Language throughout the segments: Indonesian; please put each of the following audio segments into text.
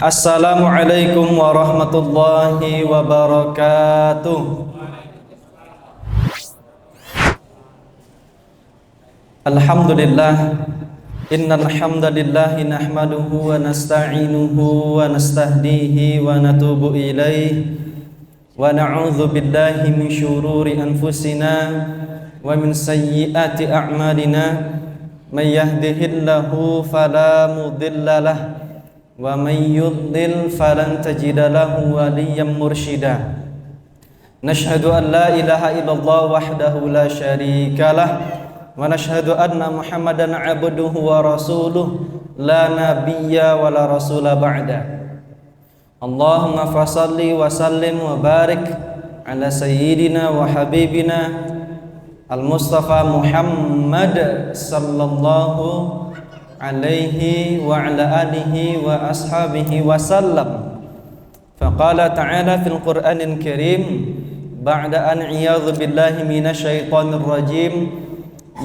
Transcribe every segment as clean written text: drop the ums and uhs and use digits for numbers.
Assalamualaikum warahmatullahi wabarakatuh. Alhamdulillah, innal hamdalillahi nahmaduhu wa nasta'inuhu wa nastahdihi wa natubu ilaihi wa na'udzu billahi min syururi anfusina wa min sayyiati a'malina. May yahdihillahu fala mudilla lahu wa may yudlil falan tajida lahu waliyyan mursyida. Nashhadu an la ilaha illallah wahdahu la syarika lah wa nashhadu anna Muhammadan abduhu wa rasuluh la nabiyya wa la rasula ba'da. Allahumma fasalli wa sallim wa barik ala sayyidina wa habibina al-Mustafa Muhammad sallallahu alaihi wa ala alihi wa ashabihi wa sallam. Faqala ta'ala fil Qur'anil Karim ba'da an a'udzu billahi minasyaitonir rajim,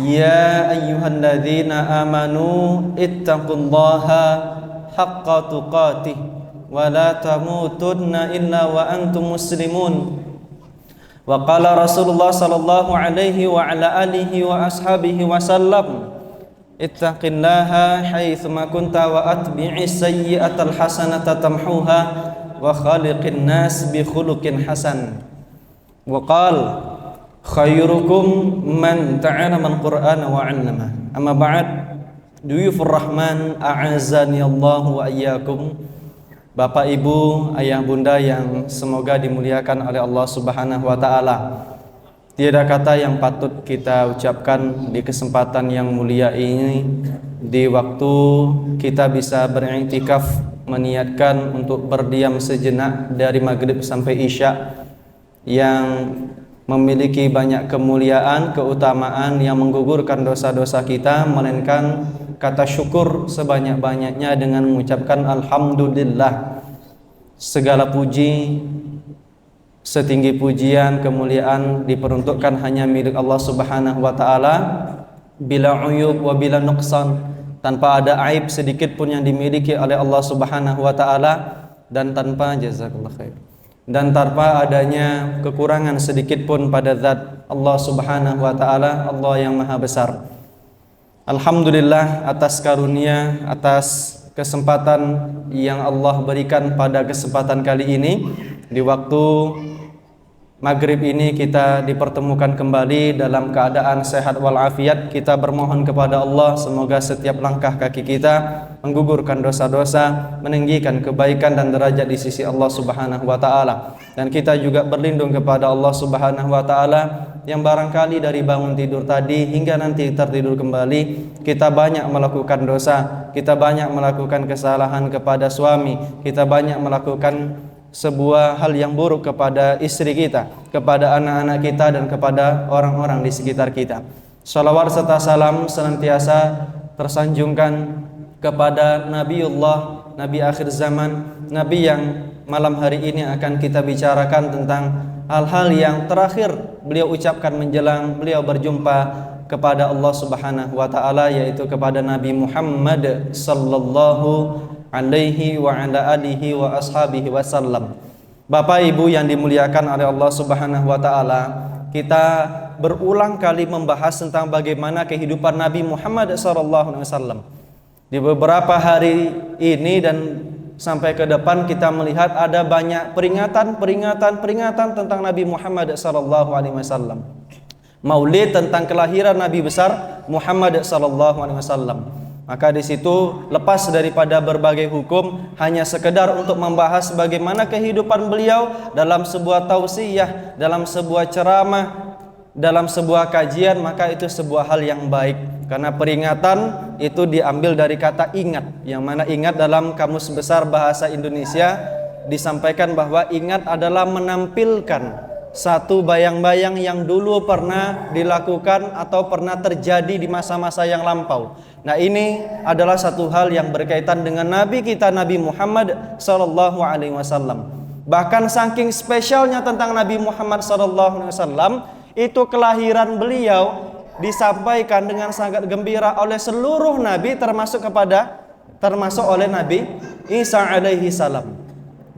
ya ayyuhalladzina amanu ittaqullaha haqqa tuqatih wa la tamutunna illa wa antum muslimun. Wa qala Rasulullah sallallahu alaihi wa ala alihi wa ashabihi wa sallam, ittaqillaha haitsuma kunta wa atbi'is sayyi'atal hasanata tamhuha wa khaliqin nas bi khuluqin hasan. Wa qala khairukum man ta'allama al-Qur'ana wa 'allama. Amma ba'd, duyufur rahman a'azzani Allah wa iyyakum. Bapak, Ibu, Ayah, Bunda yang semoga dimuliakan oleh Allah Subhanahu wa taala. Tiada kata yang patut kita ucapkan di kesempatan yang mulia ini, di waktu kita bisa beriktikaf, meniatkan untuk berdiam sejenak dari maghrib sampai isya, yang memiliki banyak kemuliaan, keutamaan yang menggugurkan dosa-dosa kita, melainkan kata syukur sebanyak-banyaknya dengan mengucapkan alhamdulillah. Segala puji, setinggi pujian, kemuliaan diperuntukkan hanya milik Allah Subhanahu wa taala, bila uyub wa bila nuqsan, tanpa ada aib sedikit pun yang dimiliki oleh Allah Subhanahu wa taala, dan tanpa jazakallahu khair, dan tanpa adanya kekurangan sedikit pun pada zat Allah Subhanahu wa taala, Allah yang maha besar. Alhamdulillah atas karunia, atas kesempatan yang Allah berikan pada kesempatan kali ini. Di waktu maghrib ini kita dipertemukan kembali dalam keadaan sehat walafiat. Kita bermohon kepada Allah semoga setiap langkah kaki kita menggugurkan dosa-dosa, meninggikan kebaikan dan derajat di sisi Allah Subhanahu wa taala. Dan kita juga berlindung kepada Allah Subhanahu wa taala yang barangkali dari bangun tidur tadi hingga nanti tertidur kembali, kita banyak melakukan dosa, kita banyak melakukan kesalahan kepada suami, kita banyak melakukan sebuah hal yang buruk kepada istri kita, kepada anak-anak kita, dan kepada orang-orang di sekitar kita. Salawat serta salam senantiasa tersanjungkan kepada Nabiullah, Nabi akhir zaman, Nabi yang malam hari ini akan kita bicarakan tentang hal-hal yang terakhir beliau ucapkan menjelang beliau berjumpa kepada Allah Subhanahu wa taala, yaitu kepada Nabi Muhammad sallallahu alaihi wa ala alihi wa ashabihi wasallam. Bapak Ibu yang dimuliakan oleh Allah Subhanahu wa taala, kita berulang kali membahas tentang bagaimana kehidupan Nabi Muhammad sallallahu alaihi wasallam. Di beberapa hari ini dan sampai ke depan kita melihat ada banyak peringatan tentang Nabi Muhammad sallallahu alaihi wasallam. Maulid tentang kelahiran Nabi besar Muhammad sallallahu alaihi wasallam. Maka di situ lepas daripada berbagai hukum, hanya sekedar untuk membahas bagaimana kehidupan beliau dalam sebuah tausiah, dalam sebuah ceramah, dalam sebuah kajian, maka itu sebuah hal yang baik. Karena peringatan itu diambil dari kata ingat, yang mana ingat dalam Kamus Besar Bahasa Indonesia disampaikan bahwa ingat adalah menampilkan satu bayang-bayang yang dulu pernah dilakukan atau pernah terjadi di masa-masa yang lampau. Nah, ini adalah satu hal yang berkaitan dengan Nabi kita, Nabi Muhammad sallallahu alaihi wasallam. Bahkan saking spesialnya tentang Nabi Muhammad sallallahu alaihi wasallam, itu kelahiran beliau disampaikan dengan sangat gembira oleh seluruh nabi, termasuk kepada termasuk oleh Nabi Isa alaihi salam.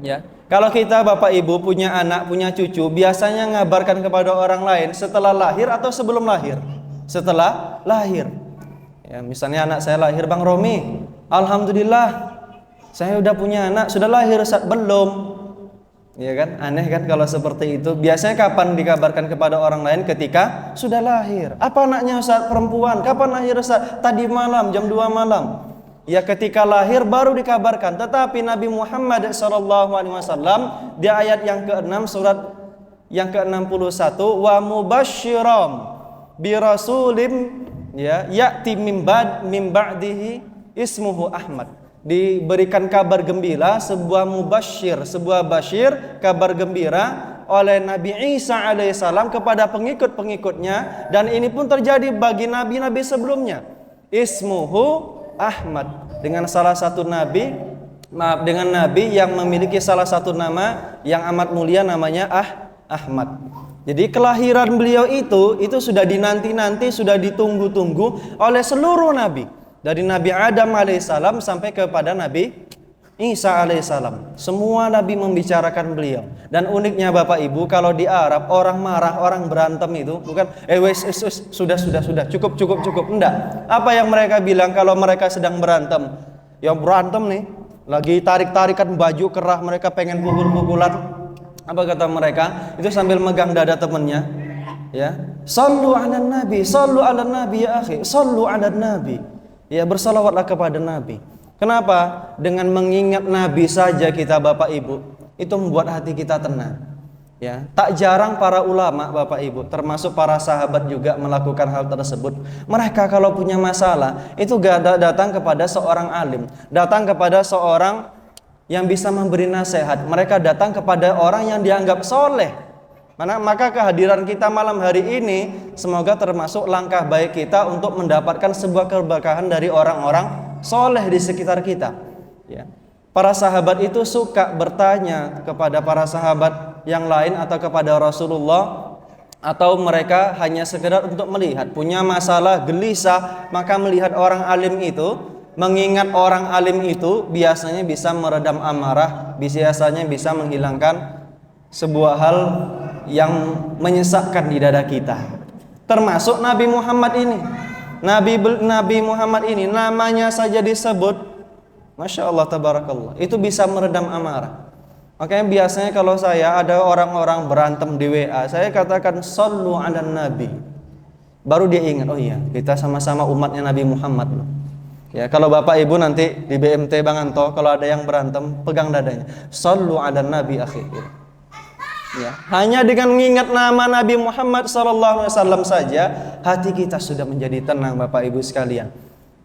Ya. Kalau kita Bapak Ibu punya anak, punya cucu, biasanya ngabarkan kepada orang lain setelah lahir atau sebelum lahir? Setelah lahir. Ya, misalnya anak saya lahir, Bang Romi, alhamdulillah saya udah punya anak, sudah lahir Ustaz? Belum. Ya kan? Aneh kan kalau seperti itu. Biasanya kapan dikabarkan kepada orang lain? Ketika sudah lahir. Apa anaknya Ustaz? Perempuan. Kapan lahir Ustaz? Tadi malam, jam 2 malam. Ya, ketika lahir baru dikabarkan. Tetapi Nabi Muhammad SAW di ayat yang ke-6 surat yang ke-61, wa mubasysyiram bi rasulin ya ya'ti min ba'dihi ismuhu Ahmad. Diberikan kabar gembira, sebuah mubasyir, sebuah basyir, kabar gembira oleh Nabi Isa alaihissalam kepada pengikut-pengikutnya, dan ini pun terjadi bagi nabi-nabi sebelumnya. Ismuhu Ahmad, dengan salah satu nabi, dengan nabi yang memiliki salah satu nama yang amat mulia, namanya Ahmad. Jadi kelahiran beliau itu sudah dinanti-nanti, sudah ditunggu-tunggu oleh seluruh nabi, dari Nabi Adam alaihissalam sampai kepada Nabi Isa alaihissalam. Semua nabi membicarakan beliau. Dan uniknya Bapak Ibu, kalau di Arab orang marah, orang berantem itu bukan sudah cukup. Enggak. Apa yang mereka bilang kalau mereka sedang berantem? Yang berantem nih, lagi tarik-tarikan baju kerah, mereka pengen pukul-pukulan. Apa kata mereka? Itu sambil megang dada temannya. Ya, sallu 'alan nabi, sallu 'alan nabi ya akhi, sallu 'alan nabi. Ya, bersalawatlah kepada Nabi. Kenapa? Dengan mengingat Nabi saja kita Bapak Ibu, itu membuat hati kita tenang. Ya, tak jarang para ulama Bapak Ibu, termasuk para sahabat juga melakukan hal tersebut. Mereka kalau punya masalah, itu gak datang kepada seorang alim, datang kepada seorang yang bisa memberi nasihat. Mereka datang kepada orang yang dianggap soleh. Maka kehadiran kita malam hari ini semoga termasuk langkah baik kita untuk mendapatkan sebuah keberkahan dari orang-orang soleh di sekitar kita. Ya. Para sahabat itu suka bertanya kepada para sahabat yang lain atau kepada Rasulullah, atau mereka hanya sekedar untuk melihat, punya masalah, gelisah, maka melihat orang alim itu, mengingat orang alim itu biasanya bisa meredam amarah, biasanya bisa menghilangkan sebuah hal yang menyesakkan di dada kita. Termasuk Nabi Muhammad ini. Nabi Muhammad ini namanya saja disebut, Masya Allah tabarakallah, itu bisa meredam amarah. Makanya biasanya kalau saya ada orang-orang berantem di WA, saya katakan sallu 'alan nabi. Baru dia ingat, oh iya, kita sama-sama umatnya Nabi Muhammad. Ya, kalau Bapak Ibu nanti di BMT Bang Anto, kalau ada yang berantem, pegang dadanya, sallu 'alan nabi akhi. Ya, hanya dengan mengingat nama Nabi Muhammad SAW saja, hati kita sudah menjadi tenang Bapak Ibu sekalian.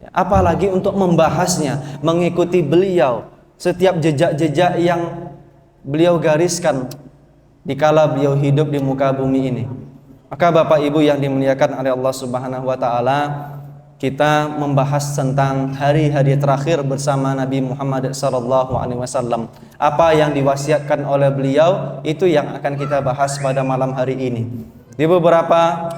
Ya, apalagi untuk membahasnya, mengikuti beliau, setiap jejak-jejak yang beliau gariskan dikala beliau hidup di muka bumi ini. Maka Bapak Ibu yang dimuliakan oleh Allah Subhanahu wa taala, kita membahas tentang hari-hari terakhir bersama Nabi Muhammad SAW. Apa yang diwasiatkan oleh beliau, itu yang akan kita bahas pada malam hari ini. Di beberapa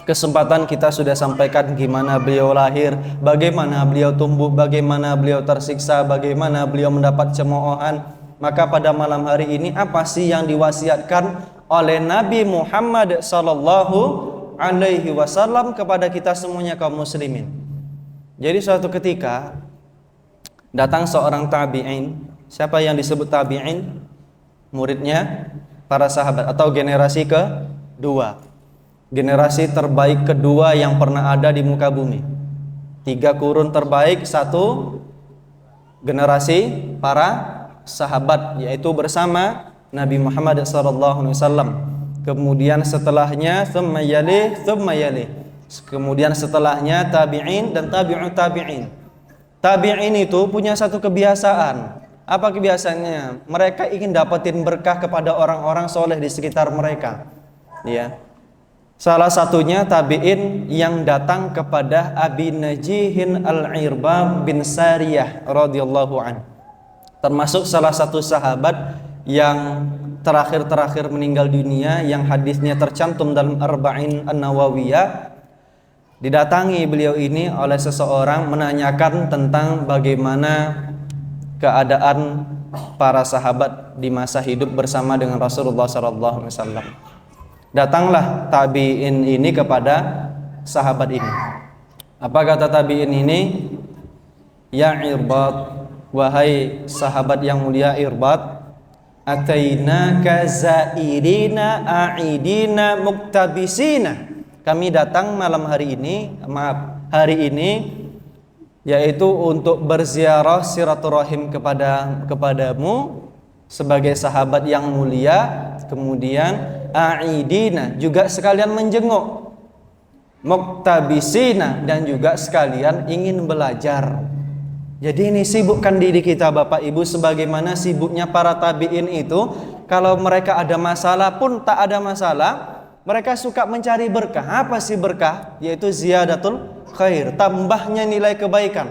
kesempatan kita sudah sampaikan gimana beliau lahir, bagaimana beliau tumbuh, bagaimana beliau tersiksa, bagaimana beliau mendapat cemoohan. Maka pada malam hari ini, apa sih yang diwasiatkan oleh Nabi Muhammad SAW kepada kita semuanya kaum muslimin? Jadi suatu ketika datang seorang tabi'in. Siapa yang disebut tabi'in? Muridnya para sahabat atau generasi kedua. Generasi terbaik kedua yang pernah ada di muka bumi. 3 kurun terbaik, 1 generasi para sahabat, yaitu bersama Nabi Muhammad SAW. Kemudian setelahnya thumma yalih. Kemudian setelahnya tabi'in dan tabi'ut tabi'in. Tabi'in itu punya satu kebiasaan. Apa kebiasaannya? Mereka ingin dapetin berkah kepada orang-orang soleh di sekitar mereka. Ya. Salah satunya tabi'in yang datang kepada Abi Najihin Al-Irbad bin Sariyah radhiyallahu anhu. Termasuk salah satu sahabat yang terakhir meninggal dunia, yang hadisnya tercantum dalam Arba'in An-Nawawiyah. Didatangi beliau ini oleh seseorang menanyakan tentang bagaimana keadaan para sahabat di masa hidup bersama dengan Rasulullah SAW. Datanglah tabi'in ini kepada sahabat ini. Apa kata tabi'in ini? Ya Irbad, wahai sahabat yang mulia Irbad, atainaka zairina a'idina muktabisina. Kami datang malam hari ini, hari ini, yaitu untuk berziarah silaturahim kepadamu sebagai sahabat yang mulia, kemudian a'idina juga sekalian menjenguk, muktabisina dan juga sekalian ingin belajar. Jadi ini sibukkan diri kita Bapak Ibu sebagaimana sibuknya para tabi'in itu. Kalau mereka ada masalah pun tak ada masalah, mereka suka mencari berkah. Apa sih berkah? Yaitu ziyadatul khair, tambahnya nilai kebaikan.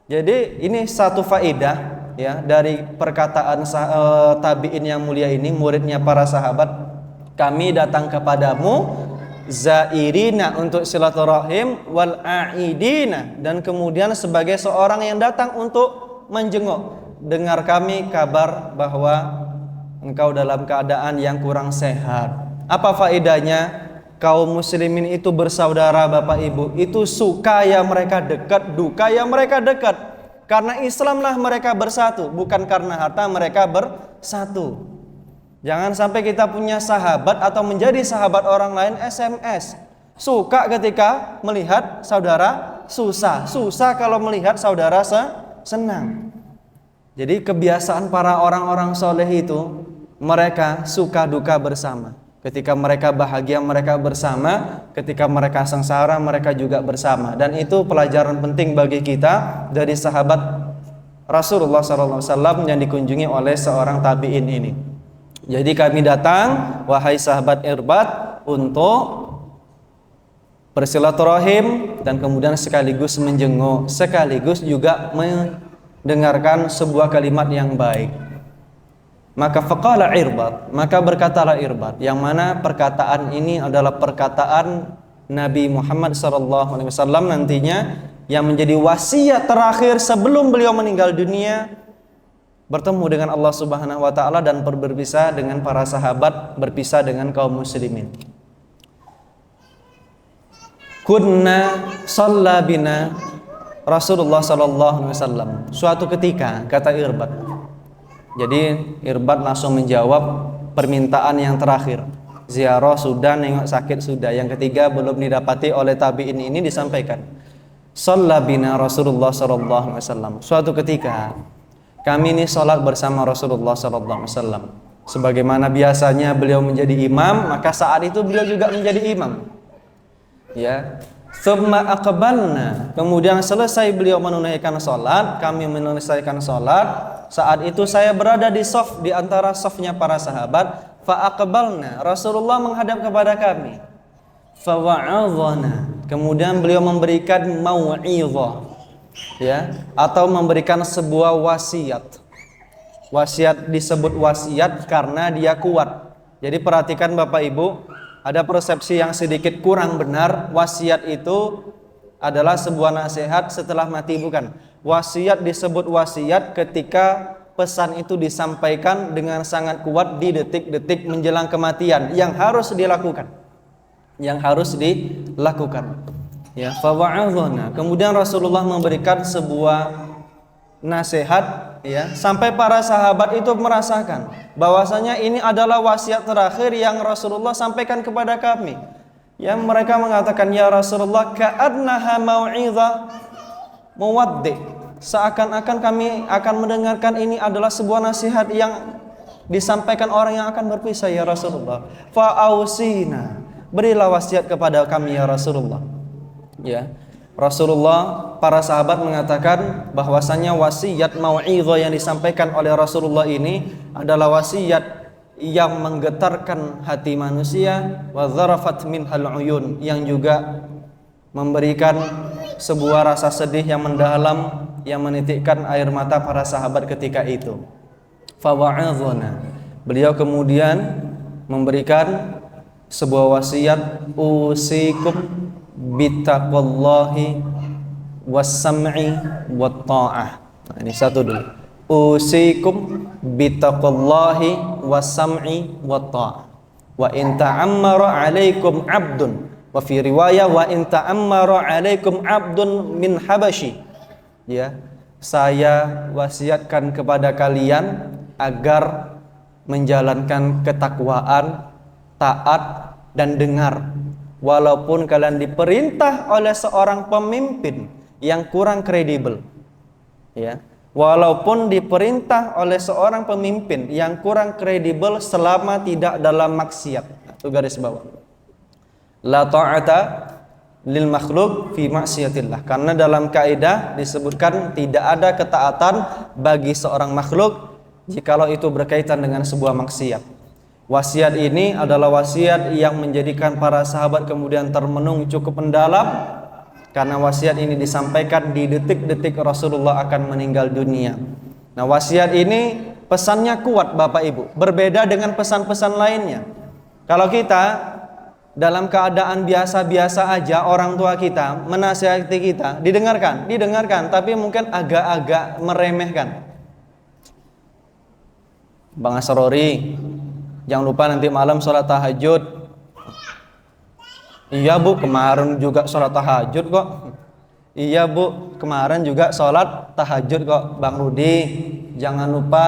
Jadi ini satu faedah ya dari perkataan tabi'in yang mulia ini, muridnya para sahabat. Kami datang kepadamu zairina untuk silaturahim, wal aidina dan kemudian sebagai seorang yang datang untuk menjenguk. Dengar kami kabar bahwa engkau dalam keadaan yang kurang sehat. Apa faedahnya? Kaum muslimin itu bersaudara Bapak Ibu. Itu suka ya mereka dekat, duka ya mereka dekat. Karena Islamlah mereka bersatu, bukan karena harta mereka bersatu. Jangan sampai kita punya sahabat atau menjadi sahabat orang lain SMS. Suka ketika melihat saudara susah, susah kalau melihat saudara senang. Jadi kebiasaan para orang-orang soleh itu, mereka suka duka bersama. Ketika mereka bahagia mereka bersama, ketika mereka sengsara mereka juga bersama. Dan itu pelajaran penting bagi kita dari sahabat Rasulullah SAW yang dikunjungi oleh seorang tabi'in ini. Jadi kami datang, wahai sahabat Irbad, untuk bersilaturahim dan kemudian sekaligus menjenguk, sekaligus juga mendengarkan sebuah kalimat yang baik. Maka faqala Irbad, maka berkatalah Irbad, yang mana perkataan ini adalah perkataan Nabi Muhammad SAW nantinya yang menjadi wasiat terakhir sebelum beliau meninggal dunia, bertemu dengan Allah Subhanahu wa taala dan berpisah dengan para sahabat, berpisah dengan kaum muslimin. Kunna shalla bina Rasulullah sallallahu alaihi wasallam. Suatu ketika, kata Irbad. Jadi Irbad langsung menjawab permintaan yang terakhir. Ziarah sudah, nengok sakit sudah. Yang ketiga belum didapati oleh tabi'in ini disampaikan. Shalla bina Rasulullah sallallahu alaihi wasallam. Suatu ketika kami ini sholat bersama Rasulullah sallallahu alaihi wasallam. Sebagaimana biasanya beliau menjadi imam, maka saat itu beliau juga menjadi imam. Ya. Tsumma aqbalna. Kemudian selesai beliau menunaikan sholat, kami menyelesaikan sholat. Saat itu saya berada di shaf, di antara shafnya para sahabat. Fa aqbalna. Rasulullah menghadap kepada kami. Fa wa'adhana. Kemudian beliau memberikan mau'izah, ya, atau memberikan sebuah wasiat. Wasiat disebut wasiat karena dia kuat. Jadi perhatikan Bapak Ibu, ada persepsi yang sedikit kurang benar. Wasiat itu adalah sebuah nasihat setelah mati, bukan. Wasiat disebut wasiat ketika pesan itu disampaikan dengan sangat kuat di detik-detik menjelang kematian yang harus dilakukan. Yang harus dilakukan. Ya, fa wa'adhana. Kemudian Rasulullah memberikan sebuah nasihat, ya, sampai para sahabat itu merasakan bahwasanya ini adalah wasiat terakhir yang Rasulullah sampaikan kepada kami. Yang mereka mengatakan, ya Rasulullah, ka'annaha mau'izah muwaddi. Seakan-akan kami akan mendengarkan ini adalah sebuah nasihat yang disampaikan orang yang akan berpisah, ya Rasulullah. Fa'ausina, berilah wasiat kepada kami ya Rasulullah. Ya. Rasulullah, para sahabat mengatakan bahwasanya wasiat mau'izah yang disampaikan oleh Rasulullah ini adalah wasiat yang menggetarkan hati manusia, wa dzarafat minhal uyun, yang juga memberikan sebuah rasa sedih yang mendalam, yang menitikkan air mata para sahabat ketika itu. Fa wa'adhana. Beliau kemudian memberikan sebuah wasiat, usikum bitaqwallahi was-sam'i wat-tha'ah. Nah, ini satu dulu. Usikum bitaqwallahi was-sam'i wat-tha'ah. Wa in ta'ammara 'alaikum 'abdun, wa fi riwayah wa in ta'ammara 'alaikum 'abdun min Habashi. Ya, saya wasiatkan kepada kalian agar menjalankan ketakwaan, taat dan dengar, walaupun kalian diperintah oleh seorang pemimpin yang kurang kredibel. Ya, walaupun diperintah oleh seorang pemimpin yang kurang kredibel selama tidak dalam maksiat. Itu garis bawah. La ta'ata lil makhluk fi maksiatillah. Karena dalam kaidah disebutkan tidak ada ketaatan bagi seorang makhluk jikalau itu berkaitan dengan sebuah maksiat. Wasiat ini adalah wasiat yang menjadikan para sahabat kemudian termenung cukup mendalam, karena wasiat ini disampaikan di detik-detik Rasulullah akan meninggal dunia. Nah, wasiat ini pesannya kuat Bapak Ibu, berbeda dengan pesan-pesan lainnya. Kalau kita dalam keadaan biasa-biasa aja, orang tua kita menasihati kita, didengarkan, tapi mungkin agak-agak meremehkan. Bang Asrori, jangan lupa nanti malam sholat tahajud. Iya Bu, kemarin juga sholat tahajud kok. Iya Bu, kemarin juga sholat tahajud kok. Bang Rudi, jangan lupa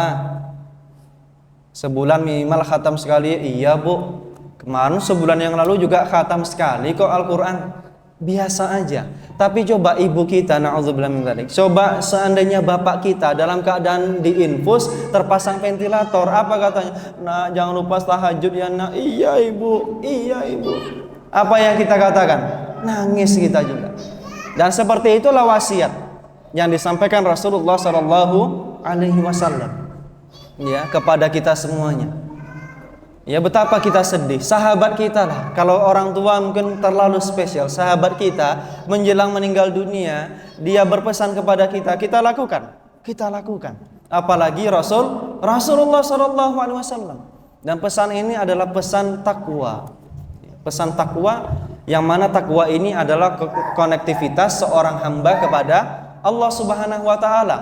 sebulan minimal khatam sekali. Iya Bu, kemarin sebulan yang lalu juga khatam sekali kok Al-Quran. Biasa aja. Tapi coba ibu kita, na'udzubillah min dzalik, coba seandainya bapak kita dalam keadaan diinfus, terpasang ventilator, apa katanya? Nah, jangan lupa tahajud ya nak. Iya ibu, iya ibu. Apa yang kita katakan? Nangis kita juga. Dan seperti itulah wasiat yang disampaikan Rasulullah Sallallahu Alaihi Wasallam, ya, kepada kita semuanya. Ya, betapa kita sedih. Sahabat kita lah, kalau orang tua mungkin terlalu spesial, sahabat kita menjelang meninggal dunia, dia berpesan kepada kita, kita lakukan. Apalagi Rasulullah Sallallahu Alaihi Wasallam. Dan pesan ini adalah pesan takwa. Pesan takwa, yang mana takwa ini adalah konektivitas seorang hamba kepada Allah Subhanahu wa taala,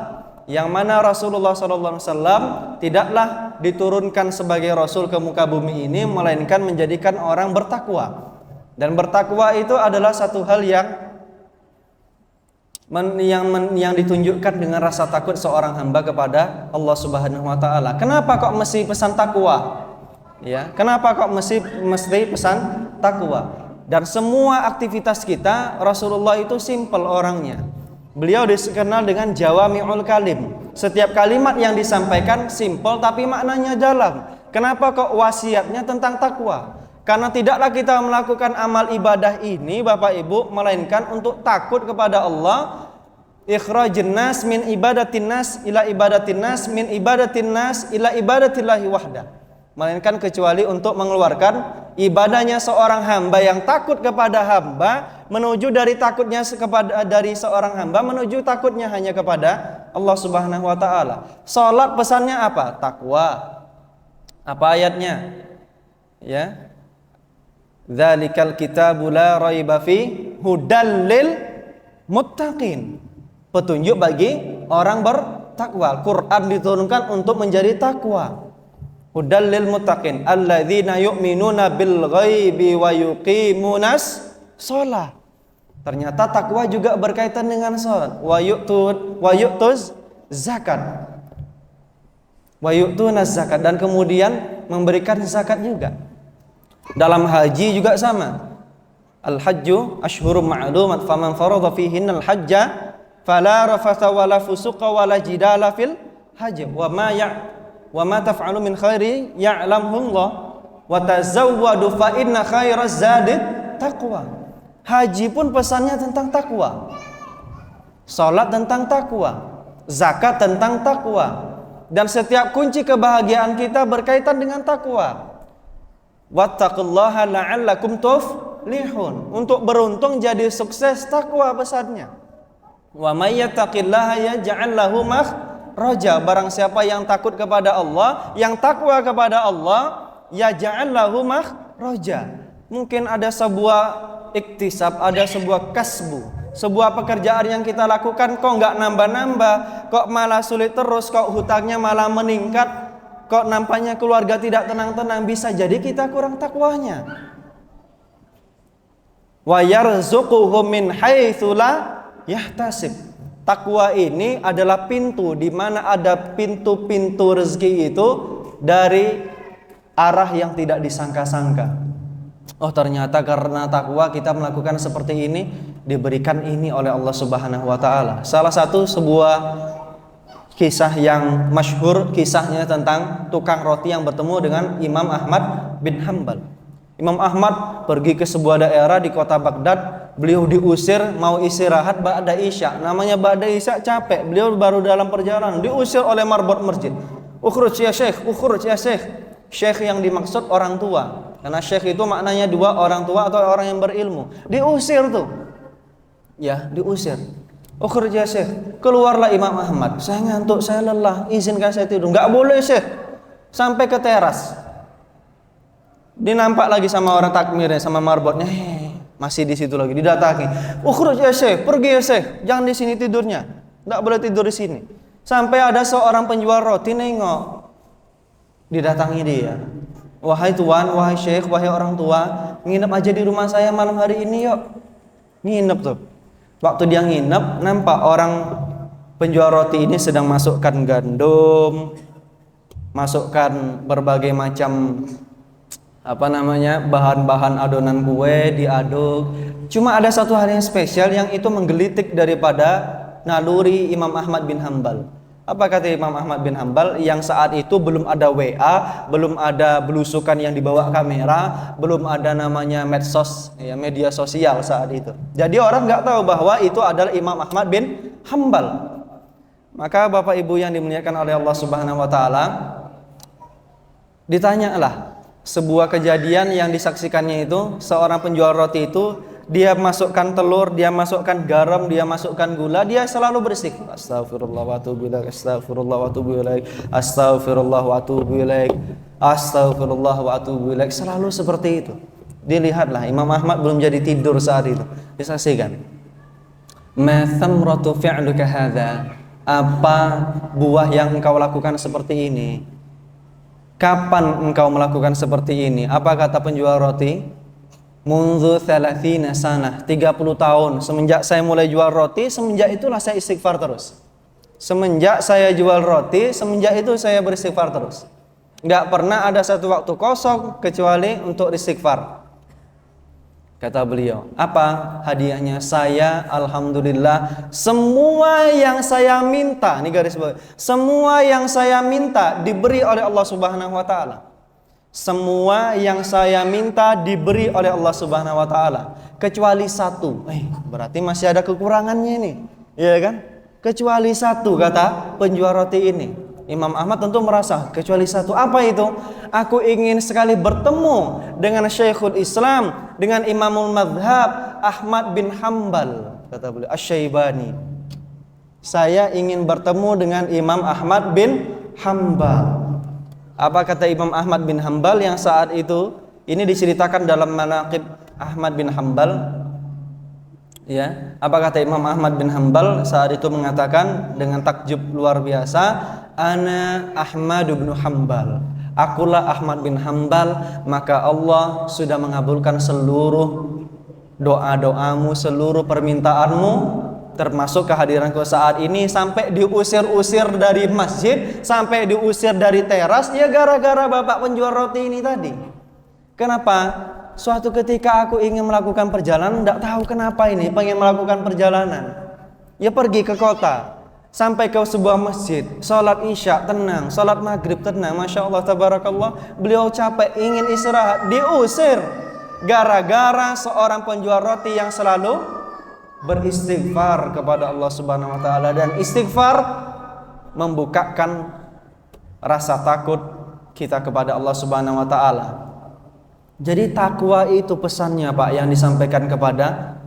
yang mana Rasulullah sallallahu alaihi wasallam tidaklah diturunkan sebagai rasul ke muka bumi ini melainkan menjadikan orang bertakwa. Dan bertakwa itu adalah satu hal yang ditunjukkan dengan rasa takut seorang hamba kepada Allah Subhanahu wa taala. Kenapa kok mesti pesan takwa? Ya, kenapa kok mesti pesan takwa? Dan semua aktivitas kita, Rasulullah itu simple orangnya. Beliau dikenal dengan jawami'ul kalim. Setiap kalimat yang disampaikan simple tapi maknanya dalam. Kenapa kok wasiatnya tentang takwa? Karena tidaklah kita melakukan amal ibadah ini Bapak Ibu melainkan untuk takut kepada Allah. Ikhrajun nas min ibadatin nas ila ibadatin nas min ibadatin nas ila ibadatillahi wahdah. Melainkan kecuali untuk mengeluarkan ibadahnya seorang hamba yang takut kepada hamba menuju dari takutnya dari seorang hamba menuju takutnya hanya kepada Allah Subhanahu wa taala. Salat pesannya apa? Takwa. Apa ayatnya? Ya. Dzalikal kitabu la raiba fi hudal lil muttaqin. Petunjuk bagi orang bertakwa. Quran diturunkan untuk menjadi takwa. Hudal lil muttaqin alladzina yu'minuna bil ghaibi wa yuqimunas shalah. Ternyata takwa juga berkaitan dengan salat. Wa yu'tuz zakat. Wa yu'tunaz zakat, dan kemudian memberikan zakat juga. Dalam haji juga sama. Al-hajju asyhurum ma'lumat faman farada fihinna al-hajja fala rafatha wala fusuqa wala jidala fil hajj wa ma taf'alu min khairi ya'lamhu Allah wa tazawwadu fa inna khairaz zadi taqwa. Haji pun pesannya tentang takwa. Salat tentang takwa, zakat tentang takwa, dan setiap kunci kebahagiaan kita berkaitan dengan takwa. Wattaqullaha la'allakum tuflihun. Untuk beruntung jadi sukses, takwa pesannya. Wa may yattaqillaha yaj'al lahu makhraja. Barang siapa yang takut kepada Allah, yang takwa kepada Allah, yaj'al lahu makhraja. Mungkin ada sebuah iktisab, ada sebuah kasbu, sebuah pekerjaan yang kita lakukan kok nggak nambah-nambah, kok malah sulit terus, kok hutangnya malah meningkat, kok nampaknya keluarga tidak tenang-tenang. Bisa jadi kita kurang takwanya. Wa yarzuquhu min haitsu la yahtasib. Takwa ini adalah pintu di mana ada pintu-pintu rezeki itu dari arah yang tidak disangka-sangka. Oh, ternyata karena takwa kita melakukan seperti ini, diberikan ini oleh Allah Subhanahu wa taala. Salah satu sebuah kisah yang masyhur, kisahnya tentang tukang roti yang bertemu dengan Imam Ahmad bin Hambal. Imam Ahmad pergi ke sebuah daerah di kota Baghdad. Beliau diusir, mau istirahat ba'da isya. Namanya ba'da isya capek. Beliau baru dalam perjalanan, diusir oleh marbot masjid. Ukhruj ya syekh, ukhruj ya syekh. Syekh yang dimaksud orang tua. Karena syekh itu maknanya dua, orang tua atau orang yang berilmu. Diusir tuh. Ya, diusir. Ukhruj ya syekh. Keluarlah Imam Ahmad. Saya ngantuk, saya lelah, izinkan saya tidur. Enggak boleh syekh. Sampai ke teras. Dinampak lagi sama orang takmirnya, sama marbotnya. Masih di situ lagi, didatangi. Ukhruj ya syekh, pergi ya syekh. Jangan di sini tidurnya. Enggak boleh tidur di sini. Sampai ada seorang penjual roti nengok. Didatangi dia. Wahai tuan, wahai syekh, wahai orang tua, nginep aja di rumah saya malam hari ini yuk. Nginep tuh. Waktu dia nginep, nampak orang penjual roti ini sedang masukkan gandum, masukkan berbagai macam bahan-bahan adonan kue, diaduk. Cuma ada satu hal yang spesial yang itu menggelitik daripada naluri Imam Ahmad bin Hambal. Apa kata Imam Ahmad bin Hambal? Yang saat itu belum ada WA, belum ada belusukan yang dibawa kamera, belum ada namanya medsos, ya, media sosial saat itu. Jadi orang nggak tahu bahwa itu adalah Imam Ahmad bin Hambal. Maka Bapak Ibu yang dimuliakan oleh Allah Subhanahu wa taala, ditanyalah sebuah kejadian yang disaksikannya itu, seorang penjual roti itu, dia masukkan telur, dia masukkan garam, dia masukkan gula, dia selalu beristighfar. Astagfirullah wa atubu ilaik, astagfirullah wa atubu ilaik, astagfirullah wa atubu ilaik, astagfirullah wa atubu ilaik. Selalu seperti itu. Dilihatlah, Imam Ahmad belum jadi tidur saat itu. Disaksikan. Ma thamratu fi'luka hadza? Apa buah yang engkau lakukan seperti ini? Kapan engkau melakukan seperti ini? Apa kata penjual roti? Mundu 30 sanah, 30 tahun. Semenjak saya mulai jual roti, semenjak itulah saya istighfar terus. Semenjak saya jual roti, semenjak itu saya beristighfar terus. Enggak pernah ada satu waktu kosong kecuali untuk istighfar. Kata beliau, apa hadiahnya? Saya alhamdulillah semua yang saya minta, ini garis bawah, semua yang saya minta diberi oleh Allah Subhanahu wa taala. Semua yang saya minta diberi oleh Allah Subhanahu wa taala kecuali satu. Berarti masih ada kekurangannya ini. Iya kan? Kecuali satu, kata penjual roti ini. Imam Ahmad tentu merasa kecuali satu. Apa itu? Aku ingin sekali bertemu dengan Syekhul Islam, dengan Imamul Madhab Ahmad bin Hambal, kata beliau, Asy-Syaibani. Saya ingin bertemu dengan Imam Ahmad bin Hambal. Apa kata Imam Ahmad bin Hambal yang saat itu ini diceritakan dalam Manaqib Ahmad bin Hambal? Ya, apa kata Imam Ahmad bin Hambal saat itu mengatakan dengan takjub luar biasa, Ana Ahmad bin Hambal. Akulah Ahmad bin Hambal, maka Allah sudah mengabulkan seluruh doa-doamu, seluruh permintaanmu, termasuk kehadiranku saat ini. Sampai diusir-usir dari masjid, sampai diusir dari teras, ya gara-gara bapak penjual roti ini tadi. Kenapa? Suatu ketika aku ingin melakukan perjalanan, tidak tahu kenapa ini pengen melakukan perjalanan. Ya pergi ke kota, sampai ke sebuah masjid, sholat isya tenang, sholat maghrib tenang, masya Allah tabarakallah. Beliau capek, ingin istirahat, diusir gara-gara seorang penjual roti yang selalu beristighfar kepada Allah Subhanahu wa taala. Dan istighfar membukakan rasa takut kita kepada Allah Subhanahu wa taala. Jadi takwa itu pesannya Pak yang disampaikan kepada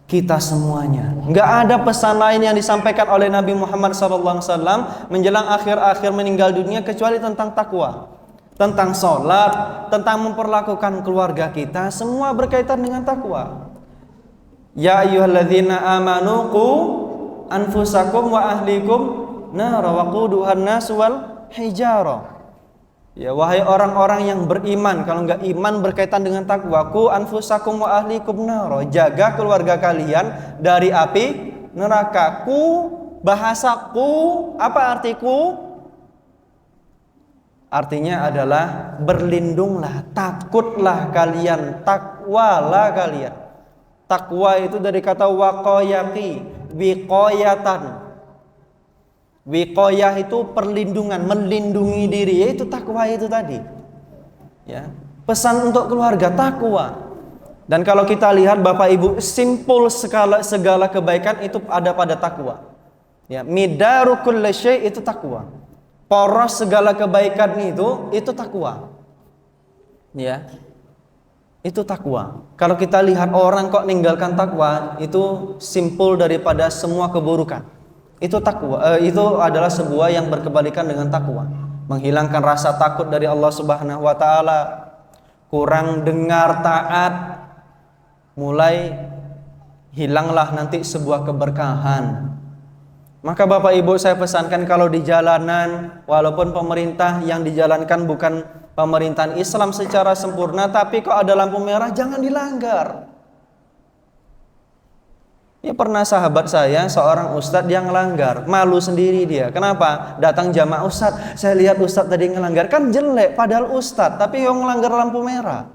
kita semuanya. Enggak ada pesan lain yang disampaikan oleh Nabi Muhammad SAW menjelang akhir-akhir meninggal dunia kecuali tentang takwa. tentang sholat, tentang memperlakukan keluarga kita, semua berkaitan dengan takwa. Ya ayyuhalladzina amanu qu anfusakum wa ahlikum nara waquduhan nas wal hijara. Ya wahai orang-orang yang beriman, kalau enggak iman berkaitan dengan takwa, qu anfusakum wa ahlikum nara, jaga keluarga kalian dari api neraka. Ku, bahasa ku, apa arti ku? Artinya adalah berlindunglah, takutlah kalian, takwalah kalian. Takwa itu dari kata waqayati, wiqayatan. Wiqayah itu perlindungan, melindungi diri, yaitu takwa itu tadi. Ya, pesan untuk keluarga takwa. Dan kalau kita lihat Bapak Ibu, simpul segala kebaikan itu ada pada takwa. Ya, midaru kulli syai' itu takwa. Poros segala kebaikan itu takwa. Ya. Itu takwa. Kalau kita lihat orang kok ninggalkan takwa, itu simpul daripada semua keburukan. Itu takwa. Itu adalah sebuah yang berkebalikan dengan takwa. Menghilangkan rasa takut dari Allah Subhanahu wa taala, kurang dengar taat, mulai hilanglah nanti sebuah keberkahan. Maka Bapak Ibu saya pesankan, kalau di jalanan, walaupun pemerintah yang dijalankan bukan pemerintahan Islam secara sempurna, tapi kok ada lampu merah, jangan dilanggar. Ya pernah sahabat saya, seorang ustadz yang ngelanggar, malu sendiri dia. Kenapa? Datang jamaah, ustadz, saya lihat ustadz tadi ngelanggar, kan jelek padahal ustadz, tapi yang ngelanggar lampu merah.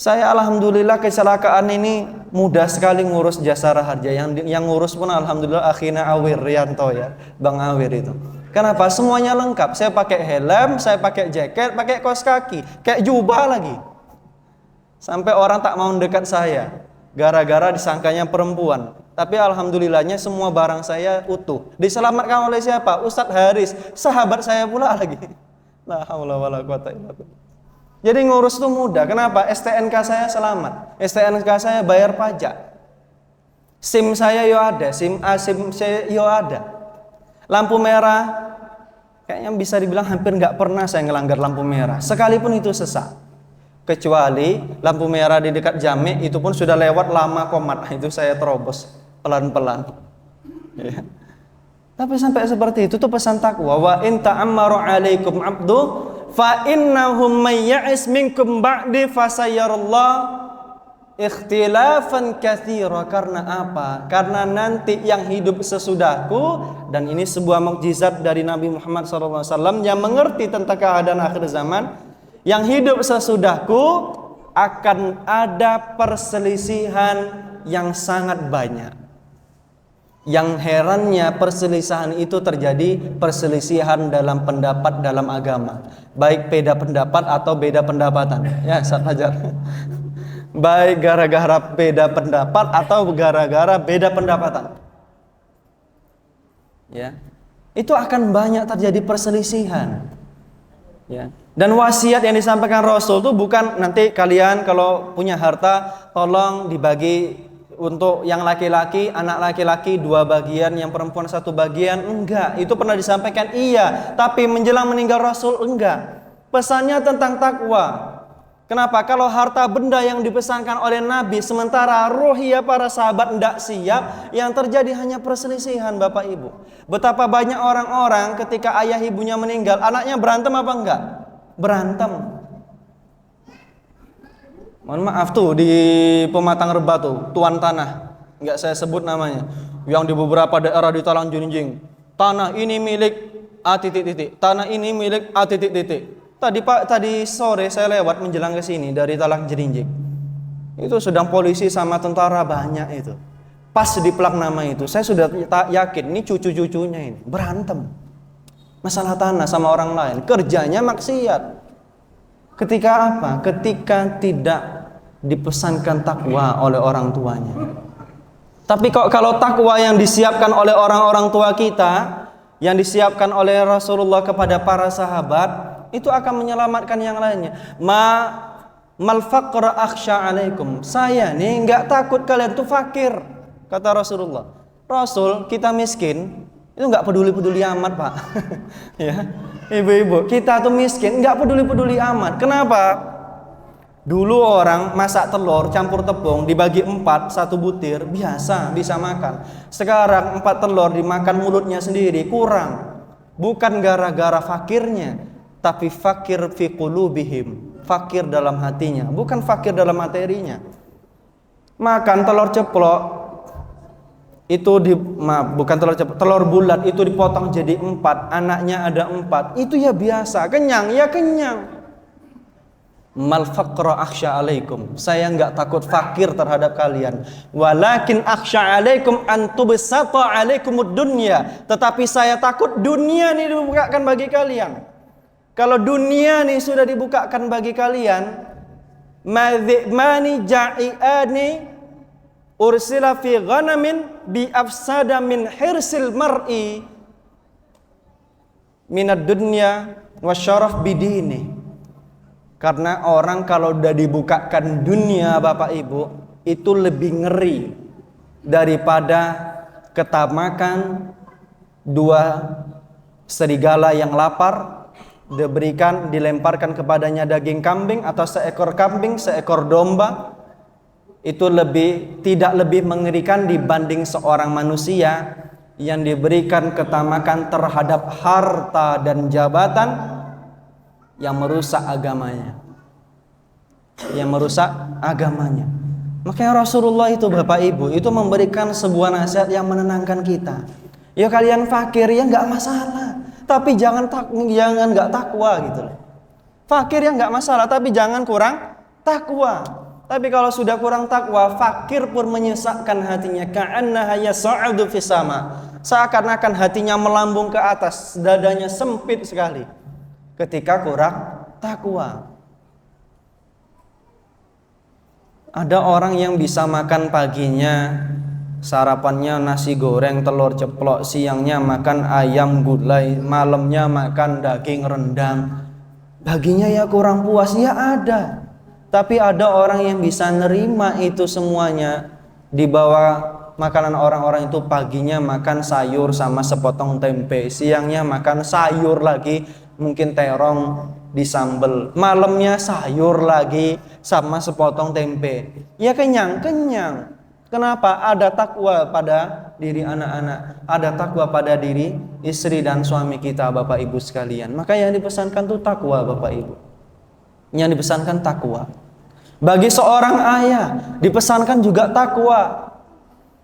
Saya alhamdulillah kecelakaan ini mudah sekali ngurus jasara harja. Yang ngurus pun alhamdulillah akhina Awir Rianto ya, Bang Awir itu. Kenapa? Semuanya lengkap. Saya pakai helm, saya pakai jaket, pakai kaos kaki, kayak jubah lagi. Sampai orang tak mau dekat saya gara-gara disangkanya perempuan. Tapi alhamdulillahnya semua barang saya utuh. Diselamatkan oleh siapa? Ustadz Haris, sahabat saya pula lagi. La haula wala quwata illa billah. Jadi ngurus itu mudah. Kenapa? STNK saya selamat. STNK saya bayar pajak. SIM saya yo ada, SIM A, SIM C yo ada. Lampu merah, kayaknya bisa dibilang hampir nggak pernah saya ngelanggar lampu merah. Sekalipun itu sesak. Kecuali lampu merah di dekat Jami, itu pun sudah lewat lama komat. Itu saya terobos pelan-pelan. Ya. Tapi sampai seperti itu tuh pesan takwa. Wa in ta'ammaru 'alaikum 'abdu fa innahum may ya'is minkum ba'di fasayarallah ikhtilafan katsira. Karena apa? Karena nanti yang hidup sesudahku, dan ini sebuah mukjizat dari Nabi Muhammad SAW yang mengerti tentang keadaan akhir zaman, yang hidup sesudahku akan ada perselisihan yang sangat banyak. Yang herannya perselisihan itu terjadi perselisihan dalam pendapat dalam agama, baik beda pendapat atau beda pendapatan. Ya, Ustaz Fajar. Baik gara-gara beda pendapat atau gara-gara beda pendapatan. Ya. Itu akan banyak terjadi perselisihan. Ya. Dan wasiat yang disampaikan Rasul itu bukan nanti kalian kalau punya harta tolong dibagi untuk yang laki-laki, anak laki-laki 2 bagian, yang perempuan 1 bagian. Enggak, itu pernah disampaikan, iya, tapi menjelang meninggal Rasul enggak. Pesannya tentang takwa. Kenapa? Kalau harta benda yang dipesankan oleh Nabi, sementara ruh ya para sahabat enggak siap, yang terjadi hanya perselisihan Bapak Ibu. Betapa banyak orang-orang ketika ayah ibunya meninggal, anaknya berantem apa enggak? Berantem. Mohon maaf tuh di Pematang Reba tuh, tuan tanah, nggak saya sebut namanya, yang di beberapa daerah di Talang Junjing, tanah ini milik A titik-titik, tanah ini milik A titik-titik. Tadi sore saya lewat menjelang ke sini dari Talang Junjing, itu sedang polisi sama tentara banyak itu, pas di plat nama itu, saya sudah tak yakin ini cucu-cucunya ini berantem, masalah tanah sama orang lain, kerjanya maksiat. Ketika apa? Ketika tidak dipesankan takwa oleh orang tuanya. Tapi kalau takwa yang disiapkan oleh orang-orang tua kita, yang disiapkan oleh Rasulullah kepada para sahabat, itu akan menyelamatkan yang lainnya. Mal faqra akhsha alaikum. Saya nih nggak takut kalian tuh fakir, kata Rasulullah. Rasul, kita miskin, Itu nggak peduli-peduli amat, Pak. Ya, ibu-ibu, kita tuh miskin, nggak peduli-peduli amat. Kenapa? Dulu orang masak telur campur tepung dibagi 4 1 butir biasa bisa makan. Sekarang 4 telur dimakan mulutnya sendiri kurang. Bukan gara-gara fakirnya, tapi fakir fi qulubihim, fakir dalam hatinya, bukan fakir dalam materinya. Makan telur ceplok itu bukan telur ceplok, telur bulat itu dipotong jadi 4, anaknya ada 4. Itu ya biasa, kenyang ya kenyang. Mal faqra akhsha alaikum, saya enggak takut fakir terhadap kalian, walakin akhsha alaikum an tubsata alaikumud dunya, tetapi saya takut dunia ini dibukakan bagi kalian. Kalau dunia ini sudah dibukakan bagi kalian, madhimani ja'iani ursila fi ghanamin bi afsada min hirsil mar'i minad dunya wasyaraf bidini. Karena orang kalau udah dibukakan dunia Bapak Ibu, itu lebih ngeri daripada ketamakan 2 serigala yang lapar, dilemparkan kepadanya daging kambing atau seekor kambing, seekor domba. Itu tidak lebih mengerikan dibanding seorang manusia yang diberikan ketamakan terhadap harta dan jabatan yang merusak agamanya. Makanya Rasulullah itu Bapak Ibu itu memberikan sebuah nasihat yang menenangkan kita. Ya kalian fakir ya nggak masalah, tapi jangan nggak takwa gitu loh. Fakir ya nggak masalah, tapi jangan kurang takwa. Tapi kalau sudah kurang takwa, fakir pun menyesakkan hatinya. Ka'annaha yas'adu fis sama. Seakan-akan hatinya melambung ke atas, dadanya sempit sekali ketika kurang takwa. Ada orang yang bisa makan paginya sarapannya nasi goreng telur ceplok, siangnya makan ayam gulai, malamnya makan daging rendang. Baginya ya kurang puas, ya ada. Tapi ada orang yang bisa nerima itu semuanya. Di bawah makanan orang-orang itu paginya makan sayur sama sepotong tempe, siangnya makan sayur lagi, mungkin terong disambel, malamnya sayur lagi sama sepotong tempe. Ya kenyang. Kenapa? Ada takwa pada diri anak-anak, ada takwa pada diri istri dan suami kita Bapak Ibu sekalian. Maka yang dipesankan itu takwa Bapak Ibu. Yang dipesankan takwa. Bagi seorang ayah dipesankan juga takwa.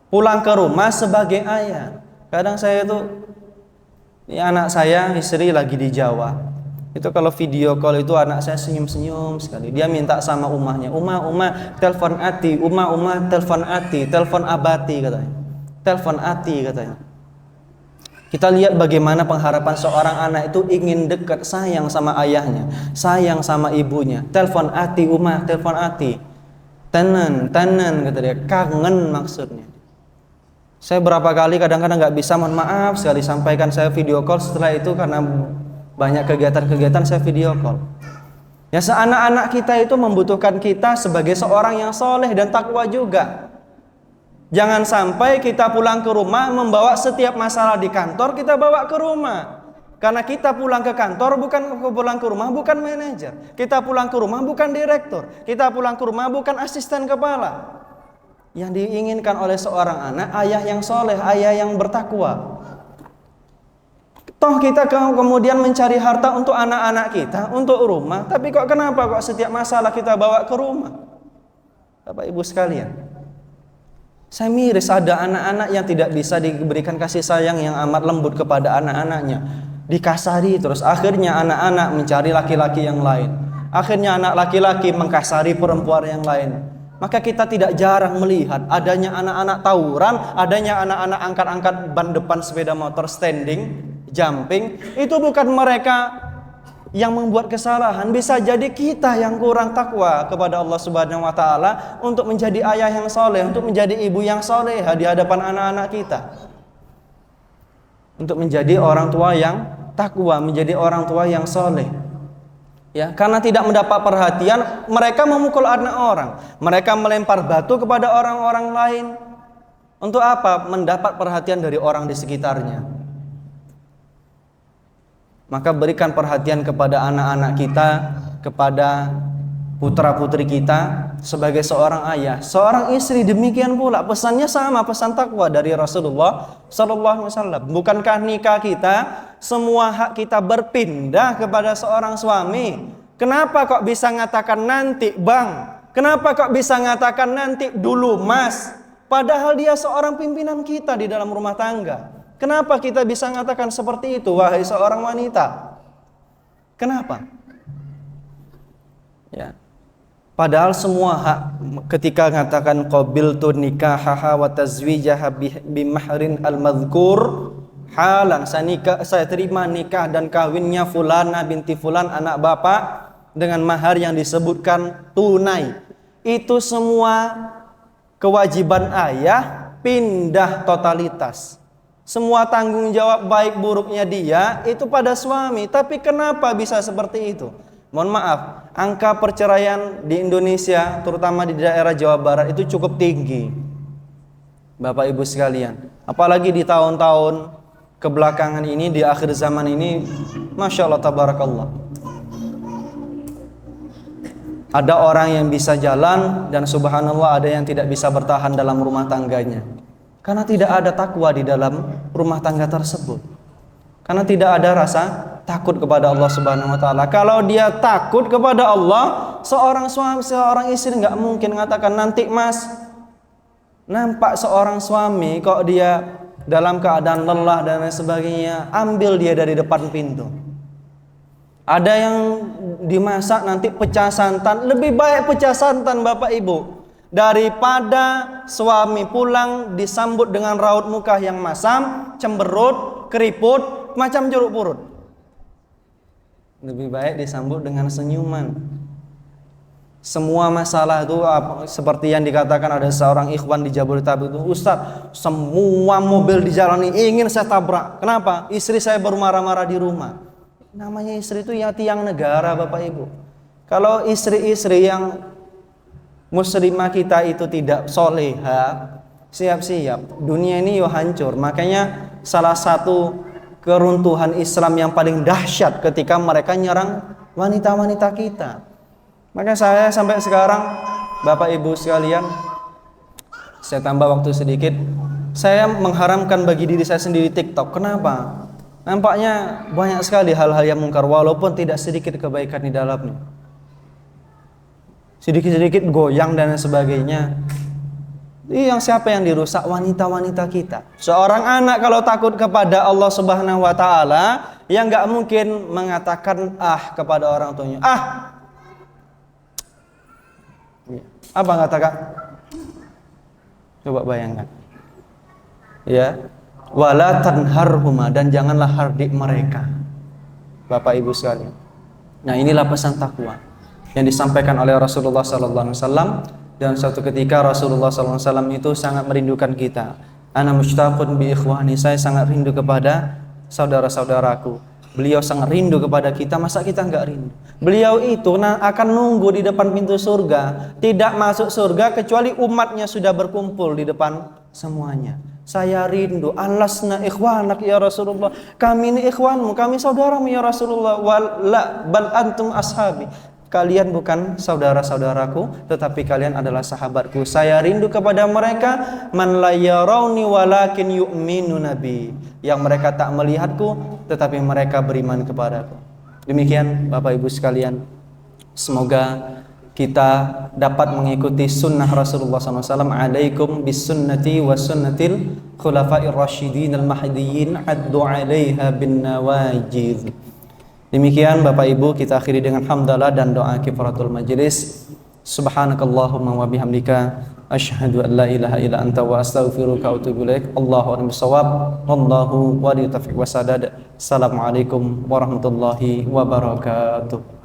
Pulang ke rumah sebagai ayah. Kadang saya itu anak saya, istri lagi di Jawa. Itu kalau video call itu anak saya senyum-senyum sekali. Dia minta sama umahnya, Umah, telepon Ati, Umah, telepon Ati, telepon Abati katanya. Telepon Ati katanya. Kita lihat bagaimana pengharapan seorang anak itu ingin dekat, sayang sama ayahnya, sayang sama ibunya. Telepon Ati, Umah, telepon Ati. Tenan kata dia, kangen maksudnya. Saya berapa kali kadang-kadang nggak bisa, mohon maaf sekali sampaikan saya video call, setelah itu karena banyak kegiatan-kegiatan saya video call. Ya anak-anak kita itu membutuhkan kita sebagai seorang yang soleh dan takwa juga. Jangan sampai kita pulang ke rumah membawa setiap masalah di kantor kita bawa ke rumah. Karena kita pulang ke kantor pulang ke rumah bukan manajer. Kita pulang ke rumah bukan direktur. Kita pulang ke rumah bukan asisten kepala. Yang diinginkan oleh seorang anak, ayah yang soleh, ayah yang bertakwa. Toh kita kemudian mencari harta untuk anak-anak kita, untuk rumah. Tapi kenapa setiap masalah kita bawa ke rumah? Bapak Ibu sekalian, saya miris ada anak-anak yang tidak bisa diberikan kasih sayang yang amat lembut kepada anak-anaknya. Dikasari terus, akhirnya anak-anak mencari laki-laki yang lain. Akhirnya anak laki-laki mengkasari perempuan yang lain. Maka kita tidak jarang melihat adanya anak-anak tawuran, adanya anak-anak angkat-angkat ban depan sepeda motor standing, jumping. Itu bukan mereka yang membuat kesalahan, bisa jadi kita yang kurang takwa kepada Allah Subhanahu wa taala untuk menjadi ayah yang soleh, untuk menjadi ibu yang soleh di hadapan anak-anak kita. Untuk menjadi orang tua yang takwa, menjadi orang tua yang soleh. Ya, karena tidak mendapat perhatian, mereka memukul anak orang. Mereka melempar batu kepada orang-orang lain. Untuk apa? Mendapat perhatian dari orang di sekitarnya. Maka berikan perhatian kepada anak-anak kita, kepada putra-putri kita sebagai seorang ayah, seorang istri demikian pula. Pesannya sama, pesan takwa dari Rasulullah sallallahu alaihi wasallam. Bukankah nikah kita semua hak kita berpindah kepada seorang suami? Kenapa kok bisa ngatakan nanti Bang? Kenapa kok bisa ngatakan nanti dulu Mas? Padahal dia seorang pimpinan kita di dalam rumah tangga. Kenapa kita bisa ngatakan seperti itu wahai seorang wanita? Kenapa? Ya. Padahal semua hak ketika mengatakan qabiltu nikahaha wa tazwijaha bimahrin al-madhkur halan, saya terima nikah dan kawinnya fulana binti fulan anak bapak dengan mahar yang disebutkan tunai. Itu semua kewajiban ayah pindah totalitas. Semua tanggung jawab baik buruknya dia itu pada suami. Tapi kenapa bisa seperti itu? Mohon maaf, angka perceraian di Indonesia, terutama di daerah Jawa Barat itu cukup tinggi, Bapak Ibu sekalian. Apalagi di tahun-tahun kebelakangan ini, di akhir zaman ini, Masya Allah, Tabarakallah. Ada orang yang bisa jalan dan subhanallah ada yang tidak bisa bertahan dalam rumah tangganya. Karena tidak ada takwa di dalam rumah tangga tersebut. Karena tidak ada rasa takut kepada Allah Subhanahu wa taala. Kalau dia takut kepada Allah, seorang suami, seorang istri nggak mungkin mengatakan nanti Mas. Nampak seorang suami kok dia dalam keadaan lelah dan lain sebagainya, ambil dia dari depan pintu. Ada yang dimasak nanti pecah santan, lebih baik pecah santan Bapak Ibu daripada suami pulang disambut dengan raut muka yang masam, cemberut, keriput, macam jeruk purut. Lebih baik disambut dengan senyuman. Semua masalah itu seperti yang dikatakan ada seorang ikhwan di Jabodetabek itu, Ustaz, semua mobil di jalan ini ingin saya tabrak. Kenapa? Istri saya baru marah-marah di rumah. Namanya istri itu ya tiang negara Bapak Ibu. Kalau istri-istri yang muslimah kita itu tidak soleha, siap-siap dunia ini yo hancur. Makanya salah satu keruntuhan Islam yang paling dahsyat ketika mereka nyerang wanita-wanita kita. Maka saya sampai sekarang Bapak Ibu sekalian, saya tambah waktu sedikit, saya mengharamkan bagi diri saya sendiri TikTok. Kenapa? Nampaknya banyak sekali hal-hal yang mungkar walaupun tidak sedikit kebaikan di dalamnya. Sedikit-sedikit goyang dan sebagainya. Yang siapa yang dirusak? Wanita-wanita kita. Seorang anak kalau takut kepada Allah Subhanahu wa taala, yang enggak mungkin mengatakan kepada orang tuanya. Apa katakan? Coba bayangkan. Ya. Wala tanharhuma, dan janganlah hardik mereka. Bapak Ibu sekalian. Nah, inilah pesan takwa yang disampaikan oleh Rasulullah sallallahu alaihi wasallam. Dan suatu ketika Rasulullah sallallahu alaihi wasallam itu sangat merindukan kita. Ana mushtaqun bi ikhwani, saya sangat rindu kepada saudara-saudaraku. Beliau sangat rindu kepada kita, masa kita enggak rindu? Beliau itu akan nunggu di depan pintu surga, tidak masuk surga kecuali umatnya sudah berkumpul di depan semuanya. Saya rindu, alasna ikhwanak ya Rasulullah. Kami ini ikhwanmu, kami saudaramu ya Rasulullah. Wala bal antum ashabi. Kalian bukan saudara-saudaraku, tetapi kalian adalah sahabatku. Saya rindu kepada mereka, man la yarawni walakin yu'minu nabi. Yang mereka tak melihatku, tetapi mereka beriman kepadaku. Demikian Bapak Ibu sekalian. Semoga kita dapat mengikuti sunnah Rasulullah SAW. Alaikum bis sunnati wa sunnatil khulafa'ir rasyidin al-mahdiyyin addu 'alaiha bin nawajid. Demikian Bapak Ibu, kita akhiri dengan hamdalah dan doa kifaratul majlis. Subhanakallahumma wa bihamdika asyhadu an la ilaha illa anta wa astaghfiruka wa atubu ilaik. Allahu a'lam bissawab. Wallahu waliyut taufiq wa sadad. Assalamualaikum warahmatullahi wabarakatuh.